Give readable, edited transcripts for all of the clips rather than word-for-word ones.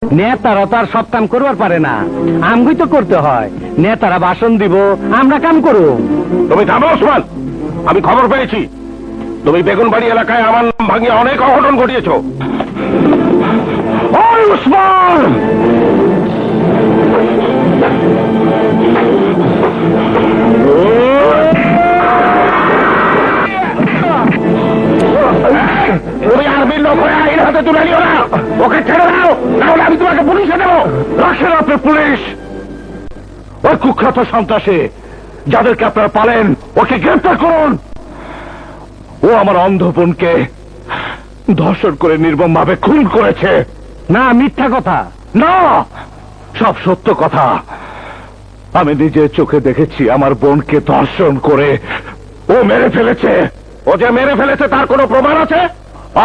নেতারা তো আর সব কাম করবার পারে না, আমগুই তো করতে হয়। নেতারা ভাষণ দিব, আমরা কাম করব। তুমি থামো ওসমান, আমি খবর পেয়েছি তুমি বেগুনবাড়ি এলাকায় আমার নাম ভাঙিয়ে অনেক অঘটন ঘটিয়েছ। ওই ওসমান, তুমি আর্মির লোক হয়ে আইন হাতে তুলে নিও না, ওকে ছেড়ে দাও, নাহলে আমি তোমাকে পুলিশে দেবো। রাখেন আপনি পুলিশ, ওই কুখ্যাত সন্ত্রাসী যাদেরকে আপনারা পালেন ওকে গ্রেফতার করুন। ও আমার অন্ধ বোনকে ধর্ষণ করে নির্মম ভাবে খুন করেছে। না, মিথ্যা কথা। না, সব সত্য কথা। আমি নিজের চোখে দেখেছি আমার বোনকে ধর্ষণ করে ও মেরে ফেলেছে। ও যে মেরে ফেলেছে তার কোনো প্রমাণ আছে?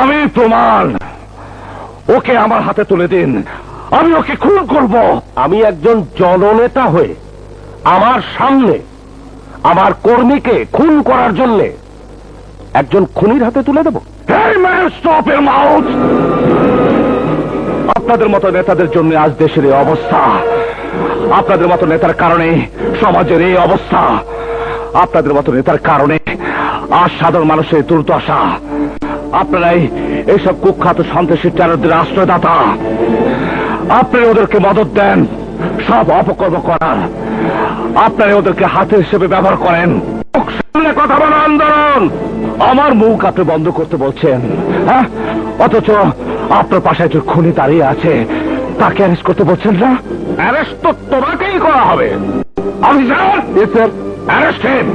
আমি প্রমাণ। ওকে আমার হাতে তুলে দিন, আমি ওকে খুন করব। আমি একজন জননেতা হয়ে আমার সামনে আমার কর্মীকে খুন করার জন্য একজন খুনির হাতে তুলে দেব? স্টপ এর মাউথ। আপনাদের মতো নেতাদের জন্য আজ দেশের এই অবস্থা। আপনাদের মতো নেতার কারণে সমাজের এই অবস্থা। আপনাদের মতো নেতার কারণে আজ সাধারণ মানুষের দুর্দশা। আপনারাই এইসব কুখ্যাত সন্ত্রাসী টেররদের আশ্রয়দাতা। আপনারা ওদেরকে মদত দেন সব অপকর্ম করার। আপনারা ওদেরকে হাতে হিসেবে ব্যবহার করেন। সামনে কথা বলা আন্দোলন। আমার মুখ আপনি বন্ধ করতে বলছেন, হ্যাঁ? অথচ আপনার পাশে একজন খুনি দাঁড়িয়ে আছে, তাকে অ্যারেস্ট করতে বলছেন না? অ্যারেস্ট তো তোমাকেই করা হবে। Officer, sir, arrest him.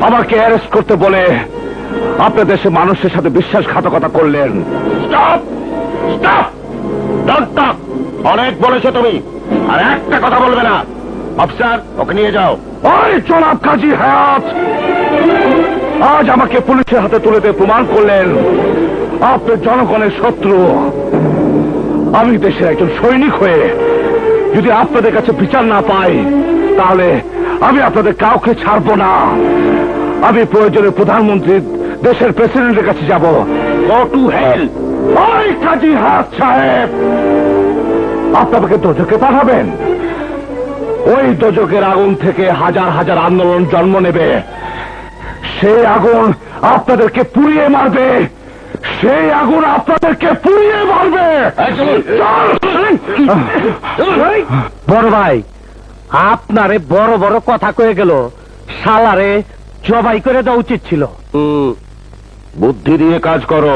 আমাকে অ্যারেস্ট করতে বলে আপনার দেশে মানুষের সাথে বিশ্বাসঘাতকতা করলেন। Stop, stop, don't talk. অনেক বলেছো তুমি, আর একটা কথা বলবে না। অফিসার, ওকে নিয়ে যাও। ওই জনাব কাজী হায়াত, আজ আমাকে পুলিশের হাতে তুলে দিয়ে প্রমাণ করলেন আপনি জনগণের শত্রু। আমি দেশের একজন সৈনিক হয়ে যদি আপনাদের কাছে বিচার না পাই, তাহলে আমি আপনাদের কাউকে ছাড়বো না। আমি প্রয়োজনে প্রধানমন্ত্রী, দেশের প্রেসিডেন্টের কাছে যাব। Go to hell. ওই কাজী হায়াত সাহেব, আপনাকে দোজকে পাঠাবেন। ওই দোজকের আগুন থেকে হাজার হাজার আন্দোলন জন্ম নেবে। সেই আগুন আপনাদেরকে পুড়িয়ে মারবে। সেই আগুন আপনাদেরকে পুড়িয়ে মারবে। বড় ভাই, আপনারে বড় বড় কথা কয়ে গেল, শালারে জবাই করে দেওয়া উচিত ছিল। বুদ্ধি দিয়ে কাজ করো।